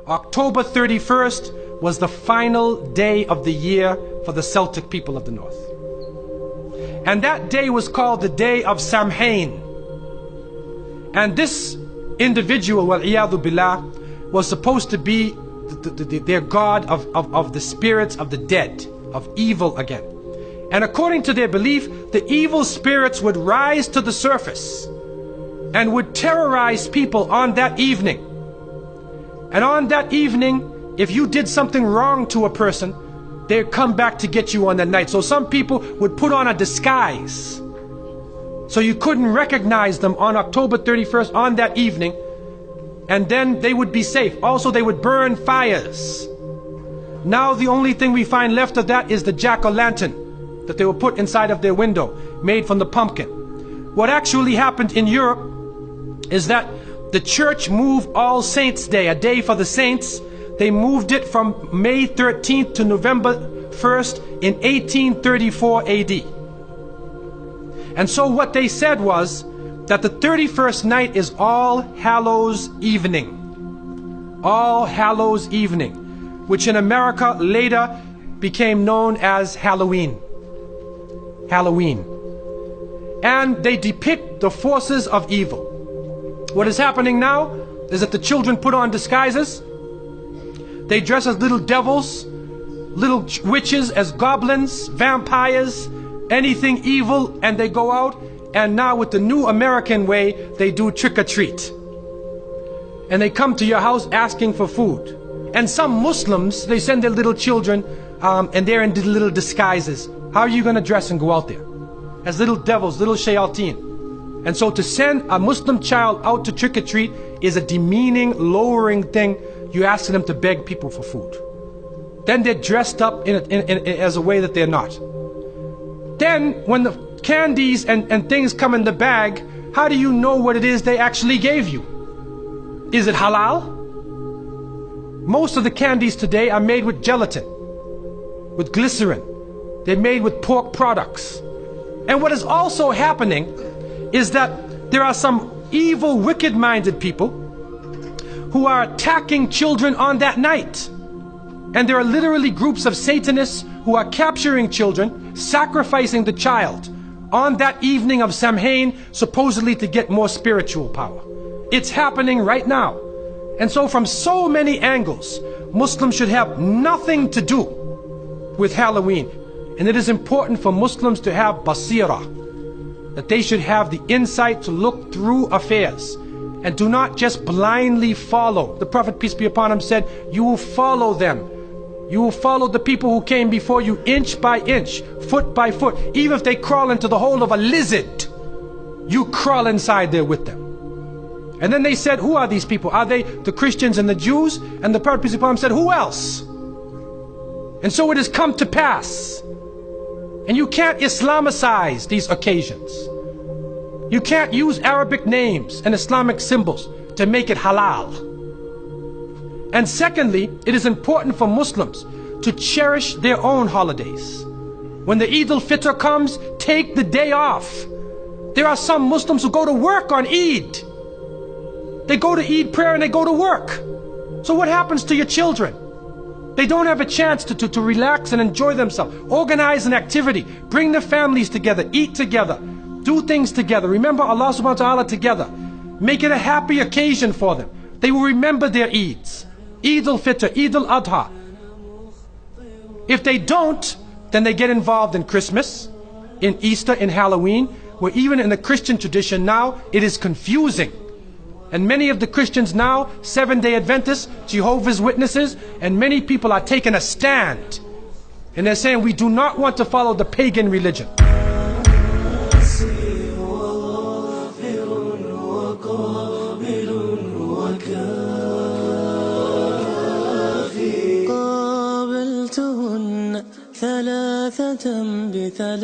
October 31st was the final day of the year for the Celtic people of the North. And that day was called the Day of Samhain. And this individual, wal-iyadhu billah, was supposed to be their god of the spirits of the dead, of evil again. And according to their belief, the evil spirits would rise to the surface and would terrorize people on that evening. And on that evening, if you did something wrong to a person, they'd come back to get you on that night. So some people would put on a disguise, so you couldn't recognize them on October 31st on that evening, and then they would be safe. Also, they would burn fires. Now the only thing we find left of that is the jack-o'-lantern that they will put inside of their window, made from the pumpkin. What actually happened in Europe is that the church moved All Saints' Day, a day for the saints. They moved it from May 13th to November 1st in 1834 AD. And so what they said was that the 31st night is All Hallows Evening. All Hallows Evening, which in America later became known as Halloween. Halloween. And they depict the forces of evil. What is happening now is that the children put on disguises. They dress as little devils, little witches, as goblins, vampires, anything evil, and they go out. And now with the new American way, they do trick-or-treat. And they come to your house asking for food. And some Muslims, they send their little children and they're in little disguises. How are you going to dress and go out there? As little devils, little shayateen. And so to send a Muslim child out to trick-or-treat is a demeaning, lowering thing. You're asking them to beg people for food. Then they're dressed up as a way that they're not. Then when the candies and things come in the bag, how do you know what it is they actually gave you? Is it halal? Most of the candies today are made with gelatin, with glycerin. They're made with pork products. And what is also happening is that there are some evil, wicked-minded people who are attacking children on that night. And there are literally groups of Satanists who are capturing children, sacrificing the child on that evening of Samhain, supposedly to get more spiritual power. It's happening right now. And so from so many angles, Muslims should have nothing to do with Halloween. And it is important for Muslims to have basira, that they should have the insight to look through affairs and do not just blindly follow. The Prophet, peace be upon him, said, you will follow them. You will follow the people who came before you inch by inch, foot by foot. Even if they crawl into the hole of a lizard, you crawl inside there with them. And then they said, who are these people? Are they the Christians and the Jews? And the Prophet, peace be upon him, said, who else? And so it has come to pass. And you can't Islamicize these occasions. You can't use Arabic names and Islamic symbols to make it halal. And secondly, it is important for Muslims to cherish their own holidays. When the Eid al-Fitr comes, take the day off. There are some Muslims who go to work on Eid. They go to Eid prayer and they go to work. So what happens to your children? They don't have a chance to relax and enjoy themselves. Organize an activity. Bring their families together. Eat together. Do things together. Remember Allah subhanahu wa ta'ala together. Make it a happy occasion for them. They will remember their Eids. Eid al-Fitr, Eid al-Adha. If they don't, then they get involved in Christmas, in Easter, in Halloween, where even in the Christian tradition now, it is confusing. And many of the Christians now, Seventh-day Adventists, Jehovah's Witnesses, and many people are taking a stand. And they're saying, we do not want to follow the pagan religion. ثلاثة بثلاثة